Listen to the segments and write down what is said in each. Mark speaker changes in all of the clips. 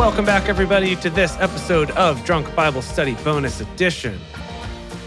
Speaker 1: Welcome back, everybody, to this episode of Drunk Bible Study Bonus Edition.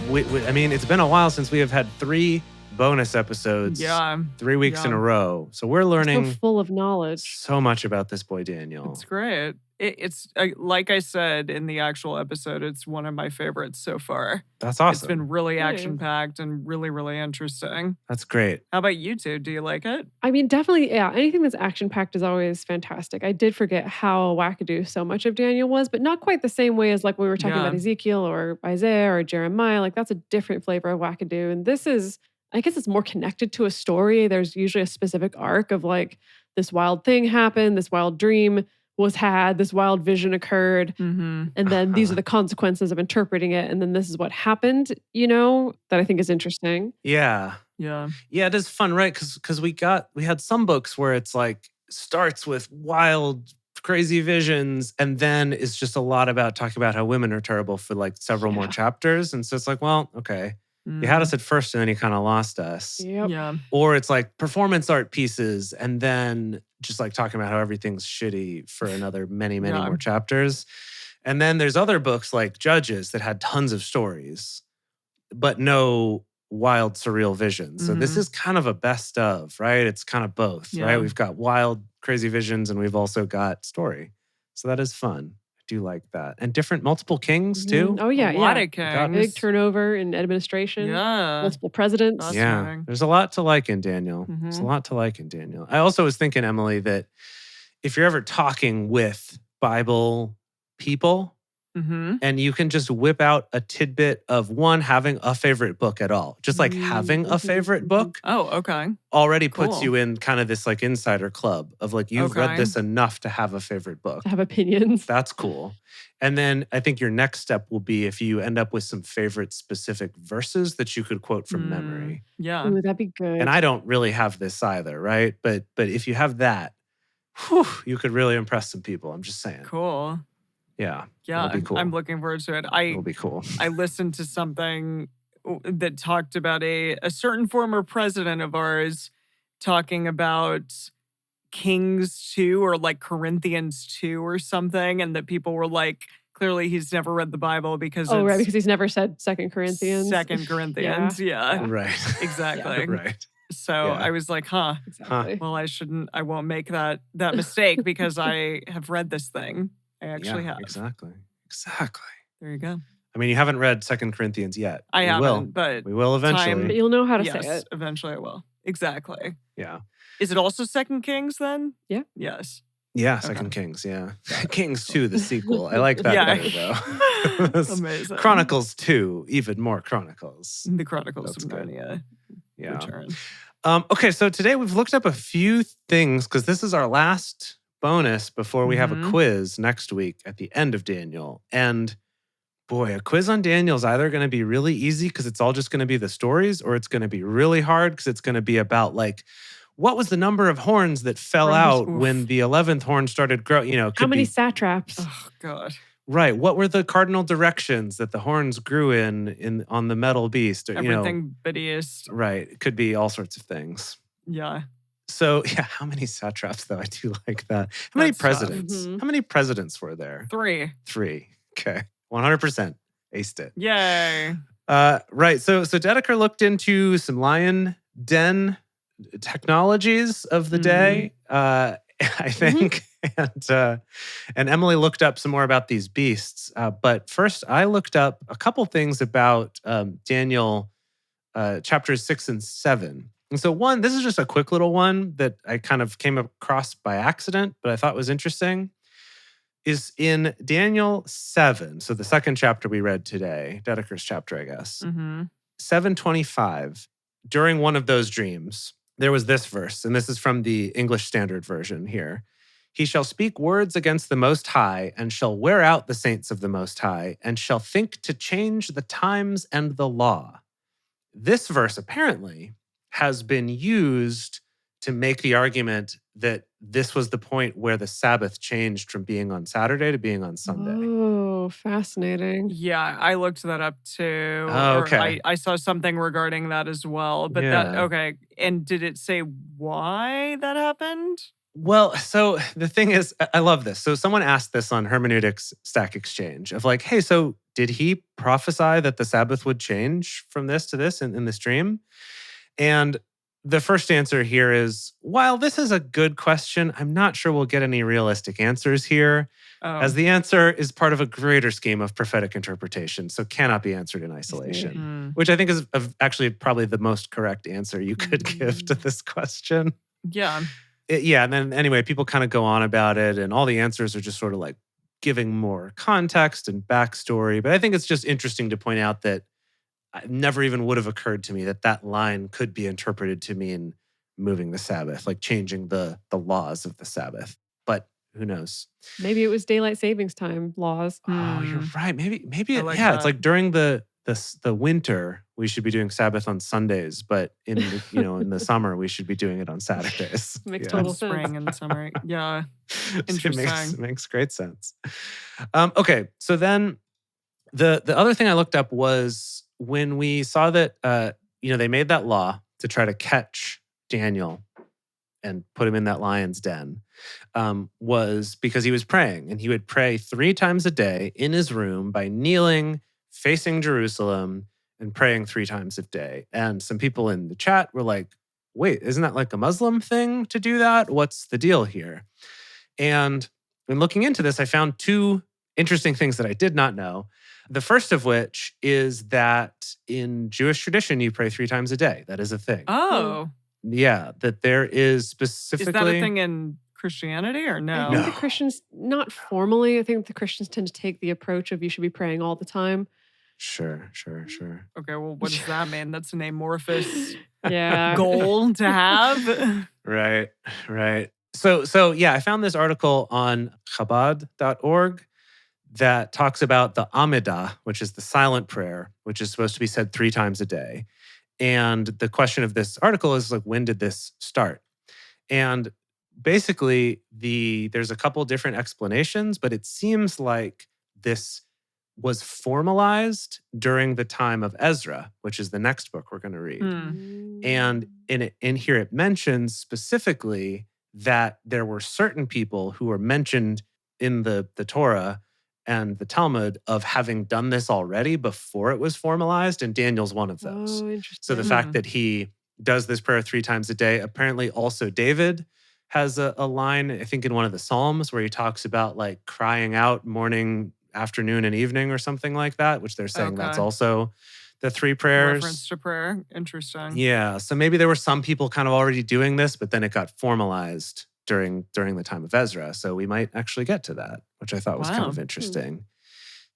Speaker 1: I mean, it's been a while since we have had 3 bonus episodes. 3 weeks in a row. So we're learning
Speaker 2: so full of knowledge.
Speaker 1: So much about this boy, Daniel.
Speaker 3: It's great. It's like I said in the actual episode, it's one of my favorites so far.
Speaker 1: That's awesome.
Speaker 3: It's been really action-packed and really, really interesting.
Speaker 1: That's great.
Speaker 3: How about you two? Do you like it?
Speaker 2: I mean, definitely, yeah. Anything that's action-packed is always fantastic. I did forget how wackadoo so much of Daniel was, but not quite the same way as like when we were talking about Ezekiel or Isaiah or Jeremiah. Like that's a different flavor of wackadoo. And this is, I guess it's more connected to a story. There's usually a specific arc of like this wild thing happened, this wild dream was had, this wild vision occurred, and then these are the consequences of interpreting it, and then this is what happened, that I think is interesting.
Speaker 1: Yeah, it is fun, right? Because we had some books where it's like starts with wild, crazy visions, and then it's just a lot about talking about how women are terrible for like several more chapters, and so it's like, well, okay. You had us at first and then you kind of lost us.
Speaker 2: Yep.
Speaker 3: Yeah.
Speaker 1: Or it's like performance art pieces and then just like talking about how everything's shitty for another many more chapters. And then there's other books like Judges that had tons of stories, but no wild, surreal visions. So this is kind of a best of, right? It's kind of both, right? We've got wild, crazy visions and we've also got story. So that is fun. Do like that. And multiple kings too.
Speaker 2: Oh yeah,
Speaker 3: a lot of kings.
Speaker 2: Big turnover in administration.
Speaker 3: Yeah.
Speaker 2: Multiple presidents.
Speaker 1: There's a lot to like in Daniel. There's a lot to like in Daniel. I also was thinking, Emily, that if you're ever talking with Bible people and you can just whip out a tidbit of one having a favorite book at all, just like having a favorite book.
Speaker 3: Oh, okay.
Speaker 1: Already puts you in kind of this like insider club of like, you've read this enough to have a favorite book.
Speaker 2: To have opinions.
Speaker 1: That's cool. And then I think your next step will be if you end up with some favorite specific verses that you could quote from memory.
Speaker 3: Yeah.
Speaker 2: Ooh, that'd be good.
Speaker 1: And I don't really have this either, right? But if you have that, you could really impress some people. I'm just saying.
Speaker 3: Cool.
Speaker 1: Yeah.
Speaker 3: Yeah,
Speaker 1: be cool.
Speaker 3: I'm looking forward to it.
Speaker 1: It'll be cool.
Speaker 3: I listened to something that talked about a certain former president of ours talking about Kings 2 or like Corinthians 2 or something, and that people were like, clearly he's never read the Bible because
Speaker 2: right, because he's never said 2 Corinthians.
Speaker 3: 2 Corinthians, yeah.
Speaker 1: Right.
Speaker 3: Exactly.
Speaker 1: Right.
Speaker 3: So I was like,
Speaker 2: Exactly.
Speaker 3: well, I won't make that mistake because I have read this thing. I actually have.
Speaker 1: Exactly.
Speaker 3: There you go.
Speaker 1: I mean, you haven't read 2 Corinthians yet.
Speaker 3: I haven't,
Speaker 1: will.
Speaker 3: but
Speaker 1: we will eventually.
Speaker 2: But you'll know how to say it.
Speaker 3: Eventually I will. Exactly.
Speaker 1: Yeah.
Speaker 3: Is it also 2 Kings then?
Speaker 2: Yeah.
Speaker 3: Yes.
Speaker 1: Yeah, 2 Kings, yeah. Kings 2, the sequel. I like that better, though.
Speaker 3: Amazing.
Speaker 1: Chronicles 2, even more Chronicles.
Speaker 3: The Chronicles of Narnia.
Speaker 1: Yeah.
Speaker 3: Return.
Speaker 1: Okay, so today we've looked up a few things because this is our last bonus before we have a quiz next week at the end of Daniel. And boy, a quiz on Daniel is either going to be really easy because it's all just going to be the stories, or it's going to be really hard because it's going to be about like, what was the number of horns that fell out when the 11th horn started growing?
Speaker 2: How many satraps?
Speaker 3: Oh, God.
Speaker 1: Right. What were the cardinal directions that the horns grew in on the metal beast?
Speaker 3: Everything bittiest.
Speaker 1: Right. It could be all sorts of things.
Speaker 3: Yeah.
Speaker 1: So, how many satraps, though? I do like that. How many presidents? How many presidents were there?
Speaker 3: 3.
Speaker 1: 3. Okay. 100%. Aced it.
Speaker 3: Yay.
Speaker 1: Right. So Dedeker looked into some lion den technologies of the day, I think. And Emily looked up some more about these beasts. But first, I looked up a couple things about Daniel chapters 6 and 7. And so this is just a quick little one that I kind of came across by accident, but I thought was interesting, is in Daniel 7. So the second chapter we read today, Dedeker's chapter, I guess. 7:25. During one of those dreams, there was this verse, and this is from the English Standard Version here. He shall speak words against the Most High, and shall wear out the saints of the Most High, and shall think to change the times and the law. This verse apparently has been used to make the argument that this was the point where the Sabbath changed from being on Saturday to being on Sunday.
Speaker 2: Oh, fascinating.
Speaker 3: Yeah, I looked that up too.
Speaker 1: Oh, okay.
Speaker 3: I saw something regarding that as well. But okay. And did it say why that happened?
Speaker 1: Well, so the thing is, I love this. So someone asked this on Hermeneutics Stack Exchange of like, hey, so did he prophesy that the Sabbath would change from this to this in this dream? And the first answer here is, while this is a good question, I'm not sure we'll get any realistic answers here, as
Speaker 3: Oh.
Speaker 1: the answer is part of a greater scheme of prophetic interpretation, so cannot be answered in isolation, which I think is actually probably the most correct answer you could give to this question.
Speaker 3: Yeah.
Speaker 1: Yeah, and then anyway, people kind of go on about it, and all the answers are just sort of like giving more context and backstory. But I think it's just interesting to point out that it never even would have occurred to me that that line could be interpreted to mean moving the Sabbath, like changing the laws of the Sabbath. But who knows?
Speaker 2: Maybe it was daylight savings time laws.
Speaker 1: Oh, you're right. Maybe
Speaker 3: I
Speaker 1: it,
Speaker 3: like
Speaker 1: yeah. It's
Speaker 3: that.
Speaker 1: like during the winter we should be doing Sabbath on Sundays, but in the, in the summer we should be doing it on Saturdays.
Speaker 2: Makes
Speaker 1: Yeah.
Speaker 2: total
Speaker 3: Spring
Speaker 2: sense.
Speaker 3: and summer. Yeah.
Speaker 1: It
Speaker 3: Interesting.
Speaker 1: makes great sense. Okay, so then the other thing I looked up was when we saw that they made that law to try to catch Daniel and put him in that lion's den, was because he was praying, and he would pray 3 times a day in his room by kneeling, facing Jerusalem, and praying 3 times a day. And some people in the chat were like, "Wait, isn't that like a Muslim thing to do that? What's the deal here?" And when looking into this, I found 2 interesting things that I did not know. The first of which is that in Jewish tradition, you pray 3 times a day. That is a thing.
Speaker 3: Oh.
Speaker 1: Yeah, that there is specifically.
Speaker 3: Is that a thing in Christianity or
Speaker 2: I
Speaker 3: no?
Speaker 2: think
Speaker 1: No.
Speaker 2: the Christians, not formally, I think the Christians tend to take the approach of you should be praying all the time.
Speaker 1: Sure.
Speaker 3: Okay, well, what does that mean? That's an amorphous
Speaker 2: Yeah.
Speaker 3: goal to have.
Speaker 1: Right. So yeah, I found this article on Chabad.org that talks about the Amidah, which is the silent prayer, which is supposed to be said 3 times a day. And the question of this article is like, when did this start? And basically, there's a couple different explanations, but it seems like this was formalized during the time of Ezra, which is the next book we're going to read. And in here, it mentions specifically that there were certain people who were mentioned in the Torah and the Talmud of having done this already before it was formalized, and Daniel's one of those.
Speaker 2: Oh, interesting.
Speaker 1: So the fact that he does this prayer 3 times a day, apparently also David has a line, I think in one of the Psalms, where he talks about like crying out morning, afternoon, and evening or something like that, which they're saying that's
Speaker 3: Okay.
Speaker 1: also the 3 prayers.
Speaker 3: Reference to prayer. Interesting.
Speaker 1: Yeah. So maybe there were some people kind of already doing this, but then it got formalized during the time of Ezra. So we might actually get to that, which I thought was kind of
Speaker 3: Wow.
Speaker 1: interesting.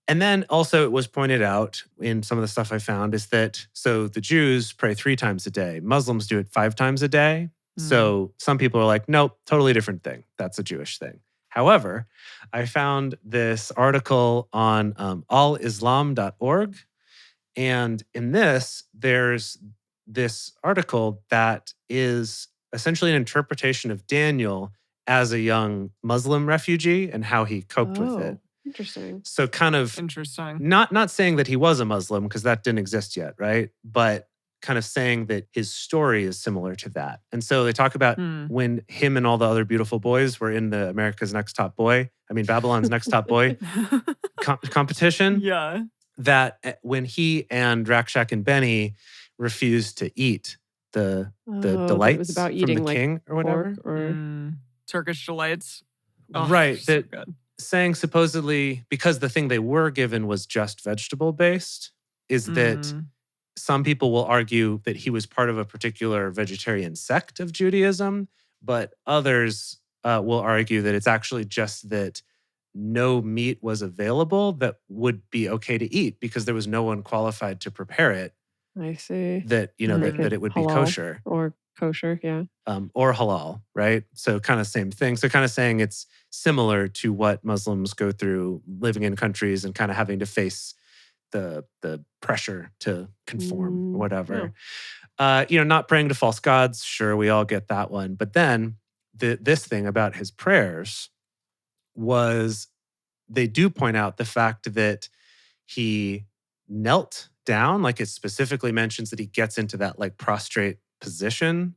Speaker 1: And then also it was pointed out in some of the stuff I found is that, so the Jews pray 3 times a day. Muslims do it 5 times a day. So some people are like, nope, totally different thing. That's a Jewish thing. However, I found this article on alislam.org. And in this, there's this article that is essentially an interpretation of Daniel as a young Muslim refugee and how he coped with it.
Speaker 2: Interesting.
Speaker 1: So kind of
Speaker 3: Interesting.
Speaker 1: not saying that he was a Muslim, because that didn't exist yet, right? But kind of saying that his story is similar to that. And so they talk about when him and all the other beautiful boys were in the Babylon's Next Top Boy competition.
Speaker 3: Yeah.
Speaker 1: That when he and Rakshak and Benny refused to eat the delights
Speaker 2: it was about
Speaker 1: from
Speaker 2: eating
Speaker 1: the king or whatever.
Speaker 2: Or
Speaker 3: Turkish delights. Oh,
Speaker 1: right.
Speaker 3: so
Speaker 1: That
Speaker 3: good.
Speaker 1: saying supposedly because the thing they were given was just vegetable based, is that some people will argue that he was part of a particular vegetarian sect of Judaism, but others will argue that it's actually just that no meat was available that would be okay to eat because there was no one qualified to prepare it.
Speaker 2: I see.
Speaker 1: That that it would be
Speaker 2: halal
Speaker 1: kosher
Speaker 2: or kosher, yeah.
Speaker 1: or halal, right? So kind of same thing. So kind of saying it's similar to what Muslims go through living in countries and kind of having to face the pressure to conform or whatever. Not praying to false gods. Sure, we all get that one. But then this thing about his prayers was they do point out the fact that he knelt down, like it specifically mentions that he gets into that like prostrate position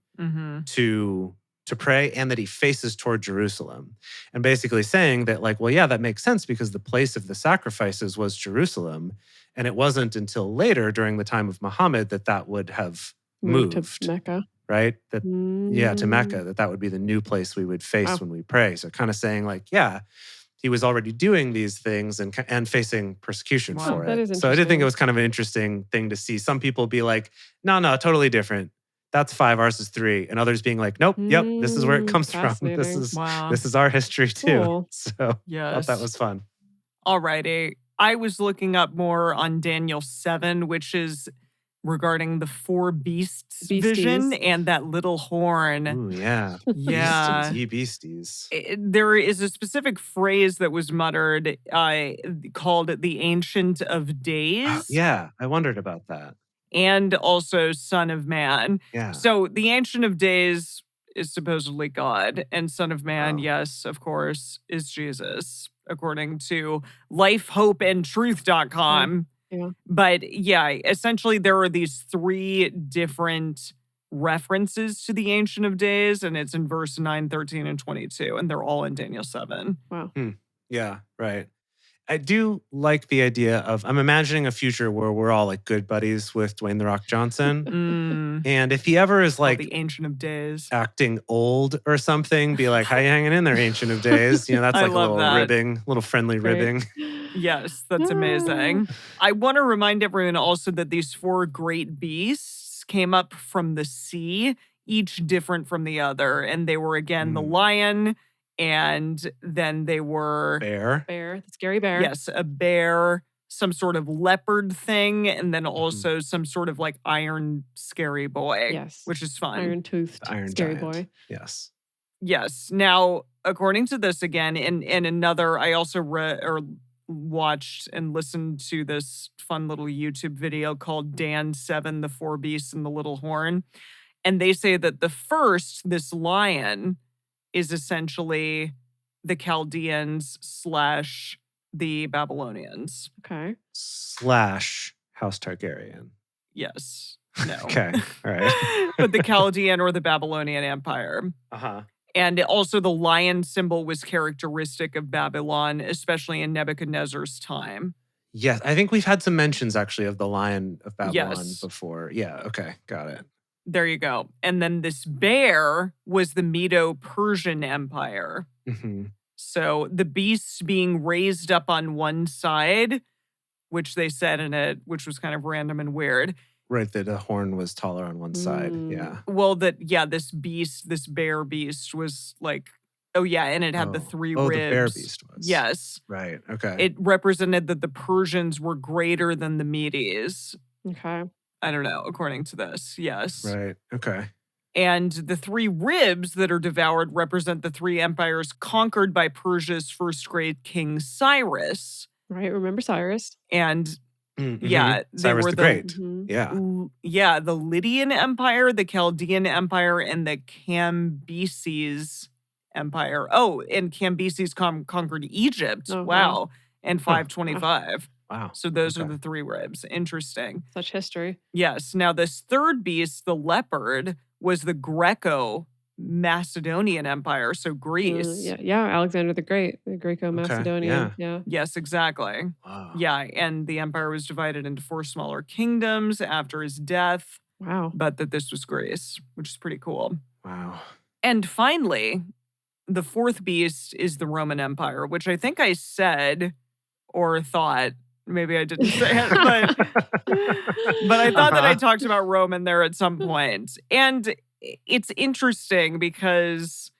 Speaker 1: to to pray and that he faces toward Jerusalem. And basically saying that, like, well, yeah, that makes sense because the place of the sacrifices was Jerusalem. And it wasn't until later during the time of Muhammad that would have moved.
Speaker 2: To Mecca.
Speaker 1: Right? To Mecca, that would be the new place we would face when we pray. So kind of saying like, yeah, he was already doing these things and facing persecution for
Speaker 2: That
Speaker 1: it.
Speaker 2: is
Speaker 1: So I did think
Speaker 2: interesting.
Speaker 1: it was kind of an interesting thing to see. Some people be like, no, totally different. That's 5, ours is 3. And others being like, nope, yep, this is where it comes from. This is our history too.
Speaker 2: Cool.
Speaker 1: So I thought that was fun.
Speaker 3: Alrighty. I was looking up more on Daniel 7, which is regarding the 4 beasts vision and that little horn.
Speaker 1: Ooh, yeah.
Speaker 3: Yeah.
Speaker 1: Beasties, ye beasties.
Speaker 3: There is a specific phrase that was muttered called the Ancient of Days.
Speaker 1: Yeah, I wondered about that.
Speaker 3: And also Son of Man.
Speaker 1: Yeah.
Speaker 3: So the Ancient of Days is supposedly God, and Son of Man, yes, of course, is Jesus, according to lifehopeandtruth.com.
Speaker 2: Yeah.
Speaker 3: But yeah, essentially there are these 3 different references to the Ancient of Days, and it's in verse 9, 13, and 22, and they're all in Daniel 7.
Speaker 2: Wow.
Speaker 1: Yeah, right. I do like the idea of, I'm imagining a future where we're all like good buddies with Dwayne "The Rock" Johnson. And if he ever is like
Speaker 3: the Ancient of Days,
Speaker 1: acting old or something, be like, how you hanging in there, Ancient of Days? You know, that's like a little ribbing, little friendly ribbing.
Speaker 3: Yes, that's amazing. I want to remind everyone also that these 4 great beasts came up from the sea, each different from the other. And they were, again, the lion, and then they were...
Speaker 2: Bear, the scary bear.
Speaker 3: Yes, a bear, some sort of leopard thing, and then also some sort of like iron scary boy.
Speaker 2: Yes.
Speaker 3: Which is fun.
Speaker 2: Iron-toothed scary boy.
Speaker 1: Yes.
Speaker 3: Yes. Now, according to this again, in another, I also watched and listened to this fun little YouTube video called Dan 7, the 4 Beasts and the Little Horn. And they say that the first, this lion, is essentially the Chaldeans / the Babylonians.
Speaker 2: Okay.
Speaker 1: / House Targaryen.
Speaker 3: Yes. No.
Speaker 1: Okay. All right.
Speaker 3: But the Chaldean or the Babylonian Empire.
Speaker 1: Uh-huh.
Speaker 3: And also the lion symbol was characteristic of Babylon, especially in Nebuchadnezzar's time.
Speaker 1: Yes, I think we've had some mentions actually of the Lion of Babylon before. Yeah, okay, got it.
Speaker 3: There you go. And then this bear was the Medo-Persian Empire.
Speaker 1: Mm-hmm.
Speaker 3: So the beasts being raised up on one side, which they said in it, which was kind of random and weird.
Speaker 1: Right, that a horn was taller on one side. Yeah.
Speaker 3: Well, this bear beast was like, and it had the 3 ribs.
Speaker 1: Oh, the bear beast was.
Speaker 3: Yes.
Speaker 1: Right, okay.
Speaker 3: It represented that the Persians were greater than the Medes.
Speaker 2: Okay.
Speaker 3: I don't know, according to this. Yes.
Speaker 1: Right, okay.
Speaker 3: And the 3 ribs that are devoured represent the 3 empires conquered by Persia's first great king Cyrus.
Speaker 2: Right, remember Cyrus.
Speaker 3: And
Speaker 1: Mm-hmm.
Speaker 3: they
Speaker 1: Cyrus
Speaker 3: were
Speaker 1: the Great.
Speaker 3: Yeah, the Lydian Empire, the Chaldean Empire, and the Cambyses Empire. Oh, and Cambyses conquered Egypt.
Speaker 2: Oh,
Speaker 3: wow. In 525.
Speaker 1: Wow.
Speaker 3: So those are the 3 ribs. Interesting.
Speaker 2: Such history.
Speaker 3: Yes. Now, this third beast, the leopard, was the Greco-Macedonian Empire, so Greece.
Speaker 2: Alexander the Great, the Greco-Macedonian. Yeah.
Speaker 3: Yes, exactly.
Speaker 1: Wow.
Speaker 3: Yeah, and the empire was divided into 4 smaller kingdoms after his death.
Speaker 2: Wow.
Speaker 3: But that this was Greece, which is pretty cool.
Speaker 1: Wow.
Speaker 3: And finally, the 4th beast is the Roman Empire, which I think I said or thought. Maybe I didn't say it, but I thought that I talked about Rome in there at some point. And it's interesting because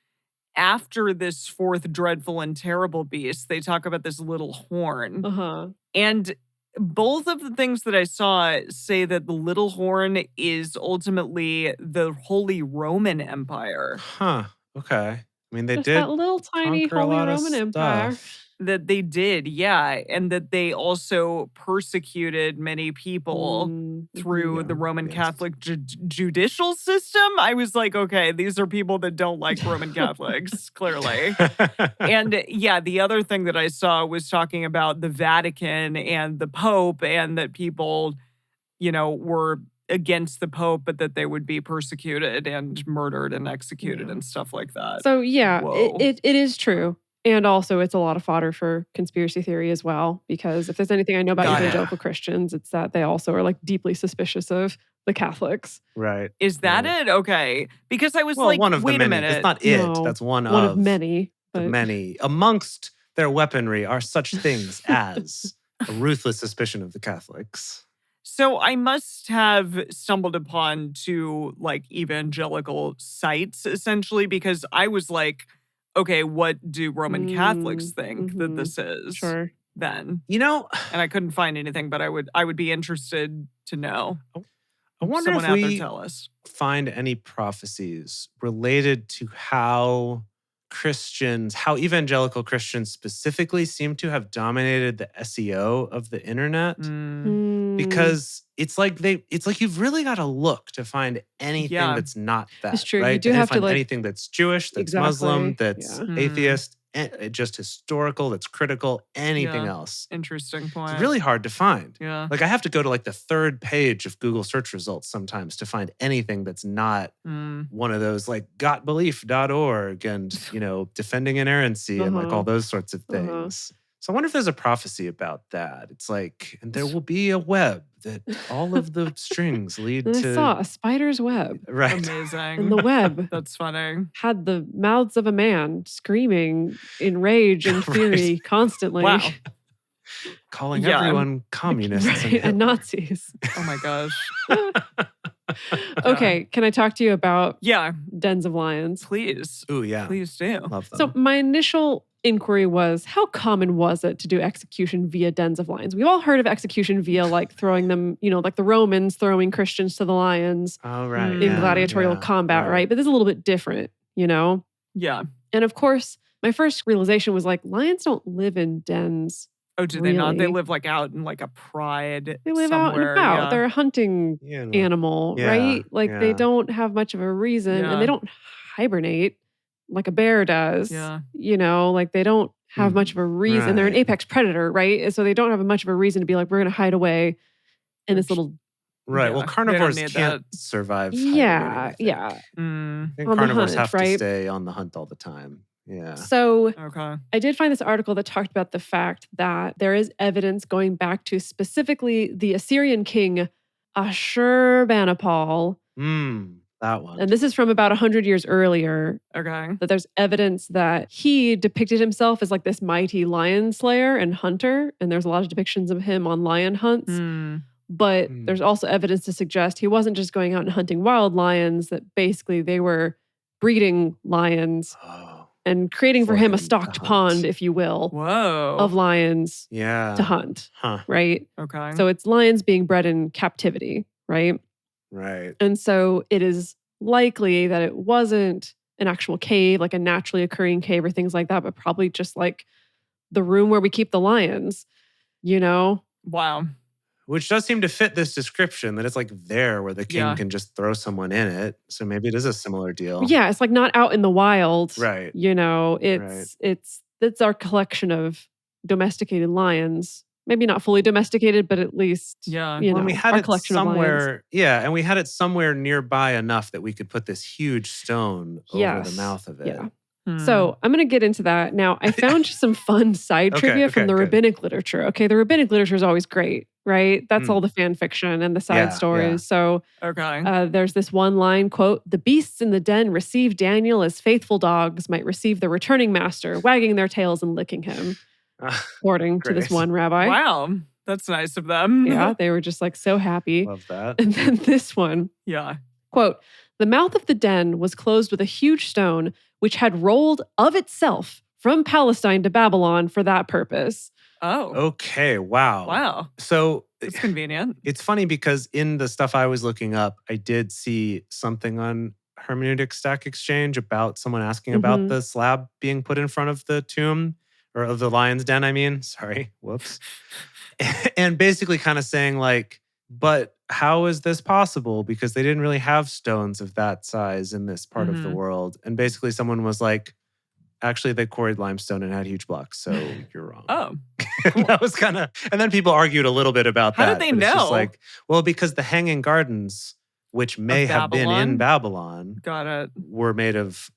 Speaker 3: after this 4th dreadful and terrible beast, they talk about this little horn.
Speaker 2: Uh-huh.
Speaker 3: And both of the things that I saw say that the little horn is ultimately the Holy Roman Empire.
Speaker 1: Huh. Okay. I mean, they
Speaker 2: Just
Speaker 1: did
Speaker 2: that little tiny
Speaker 1: conquer a
Speaker 2: Holy
Speaker 1: lot of
Speaker 2: Roman Empire.
Speaker 1: stuff.
Speaker 3: That they did, yeah. And that they also persecuted many people through the Roman Catholic judicial system. I was like, okay, these are people that don't like Roman Catholics, clearly. And yeah, the other thing that I saw was talking about the Vatican and the Pope, and that people, were against the Pope, but that they would be persecuted and murdered and executed and stuff like that.
Speaker 2: So yeah,
Speaker 3: Whoa.
Speaker 2: it is true. And also it's a lot of fodder for conspiracy theory as well, because if there's anything I know about
Speaker 3: Got it.
Speaker 2: evangelical Christians, it's that they also are like deeply suspicious of the Catholics.
Speaker 1: Right.
Speaker 3: Is that
Speaker 1: right.
Speaker 3: it? Okay. Because I was
Speaker 1: Well,
Speaker 3: like,
Speaker 1: one of
Speaker 3: wait
Speaker 1: the
Speaker 3: a
Speaker 1: many.
Speaker 3: minute.
Speaker 1: It's not it.
Speaker 2: No,
Speaker 1: That's one
Speaker 2: of many.
Speaker 1: the
Speaker 2: But
Speaker 1: many. Amongst their weaponry are such things as a ruthless suspicion of the Catholics.
Speaker 3: So I must have stumbled upon two like evangelical sites essentially, because I was like, okay, what do Roman Catholics think that this is
Speaker 2: sure.
Speaker 3: then?
Speaker 1: You know,
Speaker 3: And I couldn't find anything, but I would be interested to know.
Speaker 1: I wonder
Speaker 3: Someone
Speaker 1: if
Speaker 3: out there
Speaker 1: we
Speaker 3: tell us.
Speaker 1: find any prophecies related to how evangelical Christians specifically seem to have dominated the SEO of the internet. Because it's like you've really got to look to find anything
Speaker 3: Yeah.
Speaker 1: that's not that.
Speaker 2: It's true. You
Speaker 1: Right?
Speaker 2: do have to,
Speaker 1: find
Speaker 2: like-
Speaker 1: anything that's Jewish, that's Muslim,
Speaker 2: Exactly.
Speaker 1: that's
Speaker 2: Yeah.
Speaker 1: atheist, just historical, that's critical, anything
Speaker 3: Yeah.
Speaker 1: else.
Speaker 3: Interesting point.
Speaker 1: It's really hard to find.
Speaker 3: Yeah.
Speaker 1: Like I have to go to like the third page of Google search results sometimes to find anything that's not one of those like gotbelief.org and, defending inerrancy and like all those sorts of things. So I wonder if there's a prophecy about that. It's like, and there will be a web that all of the strings lead
Speaker 2: And
Speaker 1: to.
Speaker 2: I saw a spider's web.
Speaker 1: Right.
Speaker 3: Amazing.
Speaker 2: And the web
Speaker 3: That's funny.
Speaker 2: had the mouths of a man screaming in rage and fury constantly.
Speaker 3: Wow.
Speaker 1: Calling
Speaker 3: Yeah.
Speaker 1: everyone communists
Speaker 2: Right, and Nazis.
Speaker 3: Oh my gosh.
Speaker 2: Okay, can I talk to you about
Speaker 3: Yeah,
Speaker 2: dens of lions?
Speaker 3: please.
Speaker 1: Ooh, yeah.
Speaker 3: Please do.
Speaker 1: Love them.
Speaker 2: So my initial inquiry was, how common was it to do execution via dens of lions? We've all heard of execution via like throwing them, like the Romans throwing Christians to the lions
Speaker 1: Oh, right.
Speaker 2: in
Speaker 3: Yeah,
Speaker 2: gladiatorial combat, right? But this is a little bit different,
Speaker 3: Yeah.
Speaker 2: And of course, my first realization was like, lions don't live in dens.
Speaker 3: Oh, do they not? They
Speaker 2: Really?
Speaker 3: live like out in like a pride
Speaker 2: They live out and
Speaker 3: somewhere.
Speaker 2: about.
Speaker 3: Yeah.
Speaker 2: They're a hunting animal,
Speaker 1: Yeah,
Speaker 2: right? Like they
Speaker 1: yeah.
Speaker 2: don't have much of a reason and
Speaker 3: Yeah.
Speaker 2: they don't hibernate like a bear does.
Speaker 3: Yeah.
Speaker 2: Like they don't have much of a reason. They're an
Speaker 1: right.
Speaker 2: apex predator, right? So they don't have much of a reason to be like, we're going to hide away in this little.
Speaker 1: Right.
Speaker 3: Yeah,
Speaker 1: Well,
Speaker 3: they don't
Speaker 1: carnivores
Speaker 3: need
Speaker 1: can't survive.
Speaker 2: Yeah.
Speaker 1: hibernating, I think.
Speaker 2: Yeah.
Speaker 1: I think
Speaker 2: On the
Speaker 1: carnivores
Speaker 2: hunt,
Speaker 1: have to
Speaker 2: right?
Speaker 1: stay on the hunt all the time. Yeah.
Speaker 2: So
Speaker 3: Okay.
Speaker 2: I did find this article that talked about the fact that there is evidence going back to specifically the Assyrian king Ashurbanipal.
Speaker 1: That one.
Speaker 2: And this is from about 100 years earlier,
Speaker 3: Okay.
Speaker 2: that there's evidence that he depicted himself as like this mighty lion slayer and hunter. And there's a lot of depictions of him on lion hunts. But there's also evidence to suggest he wasn't just going out and hunting wild lions, that basically they were breeding lions and creating for him a
Speaker 1: to
Speaker 2: stocked
Speaker 1: hunt.
Speaker 2: pond, if you will,
Speaker 3: Whoa.
Speaker 2: of lions
Speaker 1: Yeah.
Speaker 2: to hunt,
Speaker 1: Huh.
Speaker 2: right?
Speaker 3: Okay.
Speaker 2: So it's lions being bred in captivity, right?
Speaker 1: Right.
Speaker 2: And so it is likely that it wasn't an actual cave, like a naturally occurring cave or things like that, but probably just like the room where we keep the lions,
Speaker 3: Wow.
Speaker 1: Which does seem to fit this description that it's like there where the king
Speaker 3: Yeah.
Speaker 1: can just throw someone in it. So maybe it is a similar deal.
Speaker 2: Yeah, it's like not out in the wild.
Speaker 1: Right.
Speaker 2: It's our collection of domesticated lions. Maybe not fully domesticated, but at least
Speaker 3: Yeah.
Speaker 2: you know,
Speaker 1: and we had
Speaker 2: our
Speaker 1: it
Speaker 2: collection of lions.
Speaker 1: somewhere. Yeah, and we had it somewhere nearby enough that we could put this huge stone over the
Speaker 2: Yes.
Speaker 1: mouth of it.
Speaker 2: Yeah. So I'm going to get into that. Now, I found some fun side
Speaker 1: Okay,
Speaker 2: trivia from
Speaker 1: okay,
Speaker 2: the
Speaker 1: good.
Speaker 2: rabbinic literature. Okay, the rabbinic literature is always great, right? That's all the fan fiction and the side
Speaker 1: Yeah,
Speaker 2: stories.
Speaker 1: yeah.
Speaker 2: So
Speaker 3: Okay.
Speaker 2: there's this one line, quote, "The beasts in the den receive Daniel as faithful dogs might receive the returning master, wagging their tails and licking him," according to this
Speaker 1: Great.
Speaker 2: one rabbi.
Speaker 3: Wow. That's nice of them.
Speaker 2: Yeah, they were just like so happy.
Speaker 1: Love that.
Speaker 2: And then this one,
Speaker 3: Yeah.
Speaker 2: quote, "The mouth of the den was closed with a huge stone, which had rolled of itself from Palestine to Babylon for that purpose."
Speaker 3: Oh.
Speaker 1: Okay, wow.
Speaker 3: Wow.
Speaker 1: So
Speaker 3: That's convenient.
Speaker 1: it's funny because in the stuff I was looking up, I did see something on Hermeneutic Stack Exchange about someone asking about the slab being put in front of the tomb, or of the lion's den, I mean. Sorry, whoops. And basically kind of saying like, but how is this possible? Because they didn't really have stones of that size in this part of the world. And basically someone was like, actually they quarried limestone and had huge blocks, so you're wrong.
Speaker 3: Oh,
Speaker 1: That was kind of, and then people argued a little bit about
Speaker 3: How
Speaker 1: that.
Speaker 3: did they
Speaker 1: but it's just
Speaker 3: know?
Speaker 1: like, well, because the Hanging Gardens, which may have been in Babylon,
Speaker 3: got it.
Speaker 1: were made of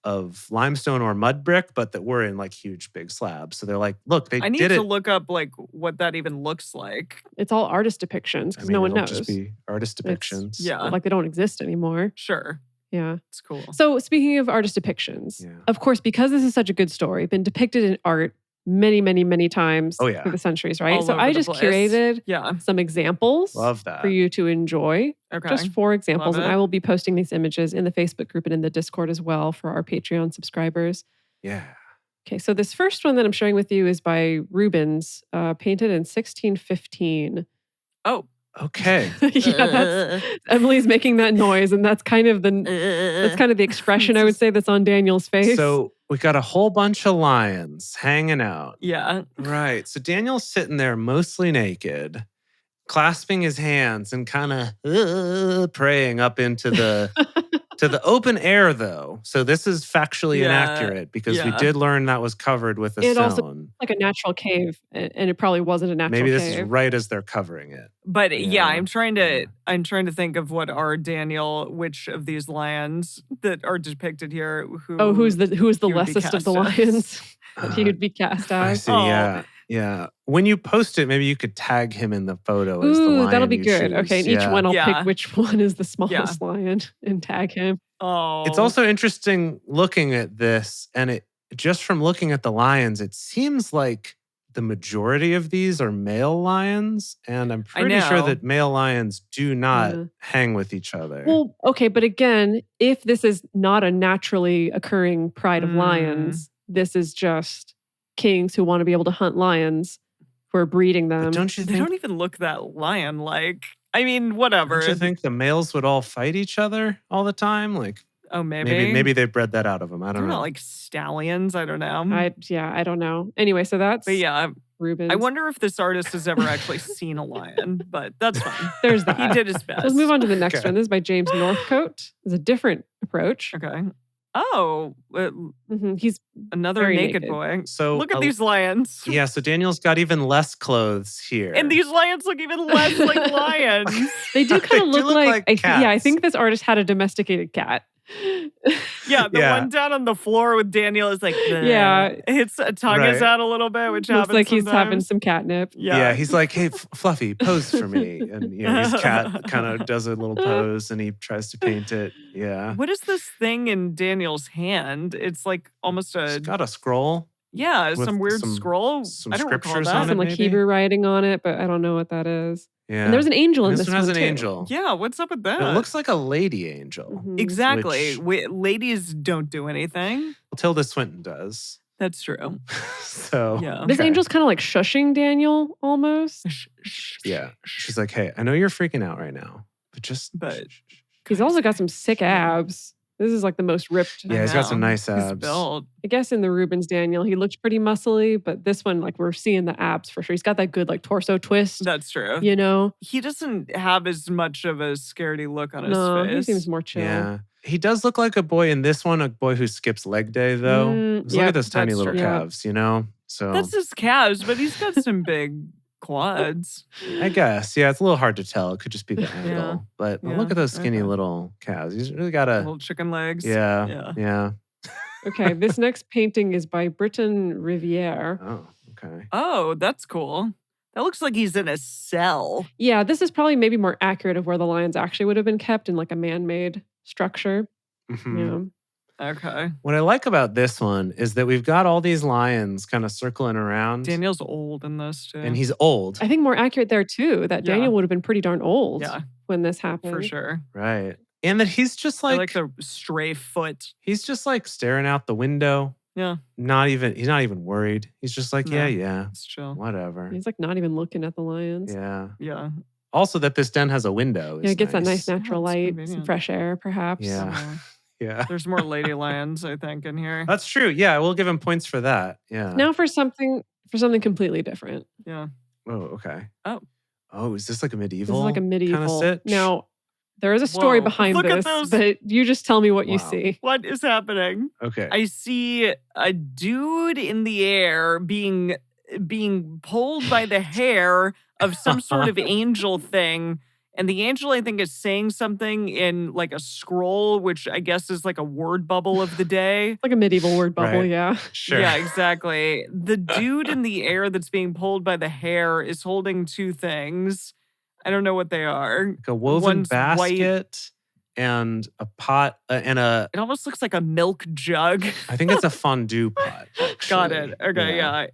Speaker 1: limestone or mud brick, but that were in like huge big slabs. So they're like, look, they
Speaker 3: I need
Speaker 1: did
Speaker 3: to
Speaker 1: it.
Speaker 3: look up like what that even looks like.
Speaker 2: It's all artist depictions because no one
Speaker 1: it'll
Speaker 2: knows.
Speaker 1: just be artist depictions.
Speaker 3: Yeah.
Speaker 2: Like they don't exist anymore.
Speaker 3: Sure.
Speaker 2: Yeah.
Speaker 3: It's cool.
Speaker 2: So speaking of artist depictions,
Speaker 1: Yeah.
Speaker 2: of course, because this is such a good story, been depicted in art many, many, many times
Speaker 1: Oh, yeah.
Speaker 2: through the centuries, right?
Speaker 3: All
Speaker 2: So
Speaker 3: over
Speaker 2: I
Speaker 3: the
Speaker 2: just
Speaker 3: place.
Speaker 2: curated
Speaker 3: Yeah.
Speaker 2: some examples
Speaker 1: Love that.
Speaker 2: for you to enjoy.
Speaker 3: Okay.
Speaker 2: Just 4 examples.
Speaker 3: Love
Speaker 2: And
Speaker 3: it.
Speaker 2: I will be posting these images in the Facebook group and in the Discord as well for our Patreon subscribers.
Speaker 1: Yeah.
Speaker 2: Okay, so this first one that I'm sharing with you is by Rubens, painted in 1615.
Speaker 3: Oh.
Speaker 1: Okay.
Speaker 2: Yeah, Emily's making that noise, and that's kind of the expression I would say that's on Daniel's face.
Speaker 1: So we got a whole bunch of lions hanging out.
Speaker 3: Yeah.
Speaker 1: Right. So Daniel's sitting there mostly naked, clasping his hands and kind of praying up into the to the open air, though. So this is factually inaccurate because we did learn that was covered with a
Speaker 2: It
Speaker 1: stone.
Speaker 2: also like a natural cave, and it probably wasn't a natural
Speaker 1: Maybe
Speaker 2: cave.
Speaker 1: this is right as they're covering it.
Speaker 3: But
Speaker 1: Yeah.
Speaker 3: I'm trying to think of what are which of these lions that are depicted here
Speaker 2: who's the
Speaker 3: he would be
Speaker 2: lessest of the
Speaker 3: cast
Speaker 2: lions that he would be cast
Speaker 1: I
Speaker 2: as?
Speaker 1: see.
Speaker 3: Oh.
Speaker 1: Yeah. Yeah. When you post it, maybe you could tag him in the photo as the
Speaker 2: Ooh,
Speaker 1: lion
Speaker 2: that'll be
Speaker 1: you
Speaker 2: good.
Speaker 1: choose.
Speaker 2: Okay, and each one I'll
Speaker 3: Yeah.
Speaker 2: pick which one is the smallest lion and tag him.
Speaker 3: Oh.
Speaker 1: It's also interesting looking at this, and it just from looking at the lions, it seems like the majority of these are male lions, and I'm pretty sure
Speaker 3: know.
Speaker 1: that male lions do not hang with each other.
Speaker 2: Well, okay, but again, if this is not a naturally occurring pride of lions, this is just kings who want to be able to hunt lions who are breeding them.
Speaker 1: But don't you
Speaker 3: They
Speaker 1: think?
Speaker 3: don't even look that lion-like. I mean, whatever.
Speaker 1: Don't you think the males would all fight each other all the time? Like
Speaker 3: Oh, maybe.
Speaker 1: maybe they bred that out of them. I
Speaker 3: They're
Speaker 1: don't know.
Speaker 3: not like stallions. I don't know.
Speaker 2: I don't know. Anyway, so that's
Speaker 3: But yeah,
Speaker 2: Rubens.
Speaker 3: I wonder if this artist has ever actually seen a lion, but that's fine.
Speaker 2: There's that.
Speaker 3: He did his best.
Speaker 2: Let's move on to the next
Speaker 1: Okay.
Speaker 2: one. This is by James Northcote. It's a different approach.
Speaker 3: Okay. Oh,
Speaker 2: He's
Speaker 3: another
Speaker 2: Very
Speaker 3: naked
Speaker 2: naked.
Speaker 3: boy.
Speaker 1: So
Speaker 3: Look at these lions.
Speaker 1: Yeah, so Daniel's got even less clothes here.
Speaker 3: And these lions look even less like lions.
Speaker 2: they do
Speaker 1: They
Speaker 2: kind of
Speaker 1: do
Speaker 2: look
Speaker 1: look
Speaker 2: like,
Speaker 1: like
Speaker 2: I
Speaker 1: cats.
Speaker 2: think this artist had a domesticated cat.
Speaker 3: Yeah, the
Speaker 1: Yeah.
Speaker 3: one down on the floor with Daniel is like,
Speaker 2: Yeah.
Speaker 3: his tongue is
Speaker 1: Right.
Speaker 3: out a little bit, which
Speaker 2: Looks
Speaker 3: happens
Speaker 2: like he's having
Speaker 3: sometimes.
Speaker 2: some catnip.
Speaker 1: Yeah, he's like, hey, Fluffy, pose for me. And his cat kind of does a little pose and he tries to paint it. Yeah.
Speaker 3: What is this thing in Daniel's hand? It's like almost
Speaker 1: He's got a scroll.
Speaker 3: some
Speaker 1: with
Speaker 3: weird scroll.
Speaker 1: some
Speaker 3: I don't recall
Speaker 1: scriptures
Speaker 3: that.
Speaker 1: on it.
Speaker 2: Some like
Speaker 1: maybe?
Speaker 2: Hebrew writing on it, but I don't know what that is.
Speaker 1: Yeah.
Speaker 2: And there's an angel in
Speaker 1: this
Speaker 2: this
Speaker 1: one has an
Speaker 2: too.
Speaker 1: angel.
Speaker 3: Yeah, what's up with that?
Speaker 1: It looks like a lady angel.
Speaker 2: Mhm.
Speaker 3: Exactly.
Speaker 1: Which-
Speaker 3: Ladies don't do anything.
Speaker 1: Tilda Swinton does.
Speaker 3: That's true.
Speaker 1: So
Speaker 3: Yeah.
Speaker 2: This
Speaker 1: okay.
Speaker 2: angel's kind of like shushing Daniel almost.
Speaker 1: Yeah. She's like, hey, I know you're freaking out right now, but just
Speaker 3: But-
Speaker 2: He's also got some sick abs. This is like the most ripped.
Speaker 1: Yeah, he's got some
Speaker 3: know.
Speaker 1: nice
Speaker 3: He's
Speaker 1: abs.
Speaker 3: built.
Speaker 2: I guess in the Rubens Daniel, he looked pretty muscly, but this one, like we're seeing the abs for sure. He's got that good like torso twist,
Speaker 3: That's true.
Speaker 2: you know?
Speaker 3: He doesn't have as much of a scaredy look on his
Speaker 2: No,
Speaker 3: face.
Speaker 2: he seems more chill.
Speaker 1: Yeah. He does look like a boy in this one, a boy who skips leg day, though. Just look
Speaker 2: yeah,
Speaker 1: at those tiny
Speaker 3: that's
Speaker 1: little
Speaker 3: true.
Speaker 2: Yeah.
Speaker 1: calves, you know? So
Speaker 3: That's his calves, but he's got some big quads.
Speaker 1: I guess. Yeah, it's a little hard to tell. It could just be the
Speaker 3: Yeah.
Speaker 1: angle. But
Speaker 3: Yeah,
Speaker 1: look at those skinny
Speaker 3: okay.
Speaker 1: little calves. He's really got a.
Speaker 3: Little chicken legs.
Speaker 1: Yeah. Yeah.
Speaker 2: Okay, this next painting is by Britton Riviere.
Speaker 1: Oh, okay.
Speaker 3: Oh, that's cool. That looks like he's in a cell.
Speaker 2: Yeah, this is probably maybe more accurate of where the lions actually would have been kept in like a man-made structure.
Speaker 1: Mhm.
Speaker 2: Yeah.
Speaker 3: Okay.
Speaker 1: What I like about this one is that we've got all these lions kind of circling around.
Speaker 3: Daniel's old in this too.
Speaker 1: And he's old.
Speaker 2: I think more accurate there too, that
Speaker 3: Yeah.
Speaker 2: Daniel would have been pretty darn old
Speaker 3: Yeah.
Speaker 2: when this happened.
Speaker 3: for sure.
Speaker 1: Right. And that he's just
Speaker 3: I
Speaker 1: like,
Speaker 3: like the stray foot.
Speaker 1: he's just like staring out the window.
Speaker 3: Yeah,
Speaker 1: He's not even worried. He's just like,
Speaker 3: No.
Speaker 1: yeah,
Speaker 3: it's chill.
Speaker 1: whatever.
Speaker 2: He's like not even looking at the lions.
Speaker 1: Yeah.
Speaker 3: Yeah.
Speaker 1: Also, that this den has a window.
Speaker 2: Yeah,
Speaker 1: is
Speaker 2: it gets that nice
Speaker 3: Yeah,
Speaker 2: natural
Speaker 3: it's
Speaker 2: light, some
Speaker 3: convenient.
Speaker 2: fresh air, perhaps.
Speaker 1: Yeah.
Speaker 3: Uh,
Speaker 1: Yeah.
Speaker 3: there's more lady lions, I think, in here.
Speaker 1: That's true. Yeah, we'll give him points for that. Yeah.
Speaker 2: Now for something completely different.
Speaker 3: Yeah.
Speaker 1: Oh, okay.
Speaker 3: Oh.
Speaker 1: Oh, is this like a medieval?
Speaker 2: This is like a medieval.
Speaker 1: Kind of sit?
Speaker 2: Now, There is a story
Speaker 3: Whoa.
Speaker 2: behind
Speaker 3: Look at
Speaker 2: this,
Speaker 3: those.
Speaker 2: but you just tell me what you
Speaker 1: Wow.
Speaker 2: see.
Speaker 3: What is happening?
Speaker 1: Okay.
Speaker 3: I see a dude in the air being pulled by the hair of some sort of angel thing. And the angel, I think, is saying something in like a scroll, which I guess is like a word bubble of the day.
Speaker 2: Like a medieval word bubble,
Speaker 1: Right.
Speaker 2: yeah.
Speaker 1: Sure.
Speaker 3: Yeah, exactly. The dude in the air that's being pulled by the hair is holding two things. I don't know what they are.
Speaker 1: Like a woven
Speaker 3: One's white.
Speaker 1: basket and a pot and a.
Speaker 3: It almost looks like a milk jug.
Speaker 1: I think it's a fondue pot.
Speaker 3: Got
Speaker 1: actually.
Speaker 3: it. Okay, yeah.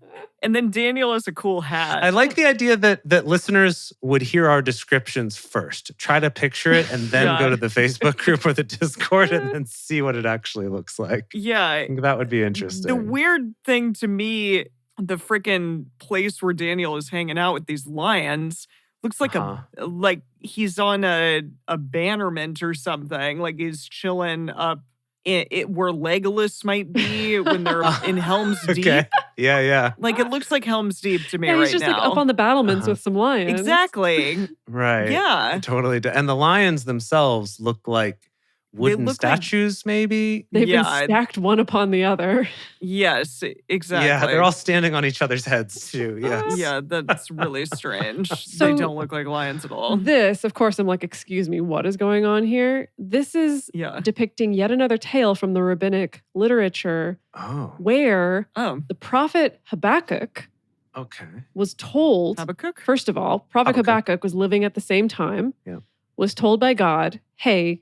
Speaker 3: And then Daniel has a cool hat.
Speaker 1: I like the idea that listeners would hear our descriptions first, try to picture it, and then go
Speaker 3: Yeah.
Speaker 1: to the Facebook group or the Discord and then see what it actually looks like.
Speaker 3: Yeah.
Speaker 1: I think that would be interesting.
Speaker 3: The weird thing to me, the freaking place where Daniel is hanging out with these lions looks like like he's on a bannerment or something. Like he's chilling up where Legolas might be when they're in Helm's Deep.
Speaker 1: Okay. Yeah.
Speaker 3: Like it looks like Helm's Deep to me
Speaker 2: Yeah,
Speaker 3: right
Speaker 2: he's just
Speaker 3: now.
Speaker 2: like up on the battlements with some lions.
Speaker 3: Exactly.
Speaker 1: Right.
Speaker 3: Yeah.
Speaker 1: Totally. And the lions themselves look like wooden
Speaker 3: look like-
Speaker 1: statues, maybe.
Speaker 2: They've been
Speaker 3: Yeah.
Speaker 2: stacked one upon the other.
Speaker 3: Yes, exactly.
Speaker 1: Yeah, they're all standing on each other's heads too. Yes.
Speaker 3: Yeah, that's really strange.
Speaker 2: So-
Speaker 3: They don't look like lions at all.
Speaker 2: This, of course, I'm like, excuse me, what is going on here? This is
Speaker 3: Yeah.
Speaker 2: depicting yet another tale from the rabbinic literature
Speaker 1: Oh.
Speaker 2: where
Speaker 3: Oh,
Speaker 2: the prophet Habakkuk
Speaker 1: Okay.
Speaker 2: was told,
Speaker 3: Habakkuk?
Speaker 2: first of all, Prophet
Speaker 1: Habakkuk.
Speaker 2: Habakkuk was living at the same time,
Speaker 1: Yeah.
Speaker 2: was told by God, hey,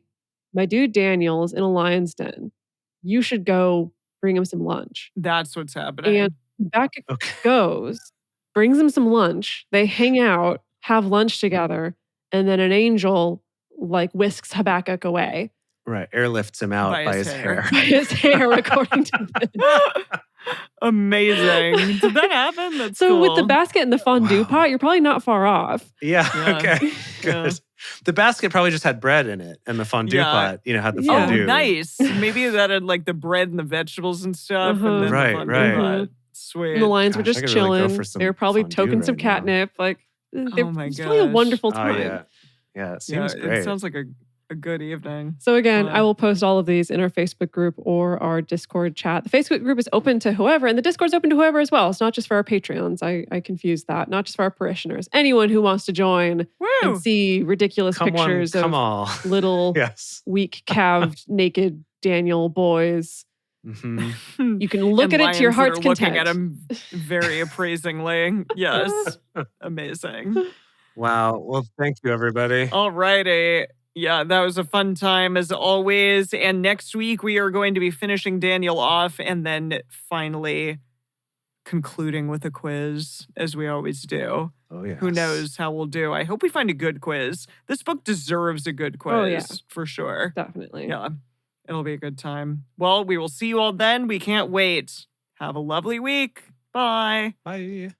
Speaker 2: my dude Daniel's in a lion's den. You should go bring him some lunch.
Speaker 3: That's what's happening.
Speaker 2: And Habakkuk
Speaker 1: Okay.
Speaker 2: goes, brings him some lunch. They hang out, have lunch together, and then an angel like whisks Habakkuk away
Speaker 1: Right. Airlifts him out
Speaker 3: By
Speaker 1: by
Speaker 3: his
Speaker 1: his
Speaker 3: hair.
Speaker 1: hair.
Speaker 2: by his hair, according to this.
Speaker 3: Amazing. Did that happen? That's
Speaker 2: So
Speaker 3: cool.
Speaker 2: with the basket and the fondue
Speaker 1: Wow.
Speaker 2: pot, you're probably not far off.
Speaker 1: Yeah.
Speaker 3: Yeah.
Speaker 1: Okay.
Speaker 3: Yeah.
Speaker 1: Good. The basket probably just had bread in it, and the fondue
Speaker 3: Yeah.
Speaker 1: pot, had the
Speaker 2: Yeah.
Speaker 3: Oh,
Speaker 1: fondue.
Speaker 3: nice. Maybe that had like the bread and the vegetables and stuff.
Speaker 2: Uh-huh.
Speaker 3: And then
Speaker 1: Right,
Speaker 3: the fondue
Speaker 1: right.
Speaker 3: pot. Sweet.
Speaker 2: And the lions were
Speaker 1: Gosh, I
Speaker 2: just
Speaker 1: could really go
Speaker 2: chilling.
Speaker 1: for some
Speaker 2: They were probably
Speaker 1: fondue
Speaker 2: toking some
Speaker 1: right now.
Speaker 2: catnip. Like,
Speaker 3: Oh my
Speaker 2: it's probably a
Speaker 3: gosh.
Speaker 2: wonderful
Speaker 1: Oh
Speaker 2: time.
Speaker 1: yeah. Yeah. It seems
Speaker 3: yeah,
Speaker 1: great.
Speaker 3: it sounds like a good evening.
Speaker 2: So again,
Speaker 3: Wow.
Speaker 2: I will post all of these in our Facebook group or our Discord chat. The Facebook group is open to whoever, and the Discord's open to whoever as well. It's not just for our Patreons. I confused that. Not just for our parishioners. Anyone who wants to join
Speaker 3: Woo!
Speaker 2: and see ridiculous
Speaker 1: come
Speaker 2: pictures
Speaker 1: on, come
Speaker 2: of
Speaker 1: on.
Speaker 2: little
Speaker 1: Yes.
Speaker 2: weak calved naked Daniel boys.
Speaker 1: hmm
Speaker 2: You can look
Speaker 3: And
Speaker 2: at it to your
Speaker 3: lions that
Speaker 2: heart's
Speaker 3: are
Speaker 2: content.
Speaker 3: looking at him very appraisingly. Yes. Amazing.
Speaker 1: Wow. Well, thank you, everybody.
Speaker 3: All righty. Yeah, that was a fun time as always. And next week we are going to be finishing Daniel off and then finally concluding with a quiz, as we always do.
Speaker 1: Oh yeah.
Speaker 3: Who knows how we'll do? I hope we find a good quiz. This book deserves a good quiz,
Speaker 2: Oh, yeah.
Speaker 3: for sure.
Speaker 2: Definitely.
Speaker 3: Yeah, it'll be a good time. Well, we will see you all then. We can't wait. Have a lovely week. Bye.
Speaker 1: Bye.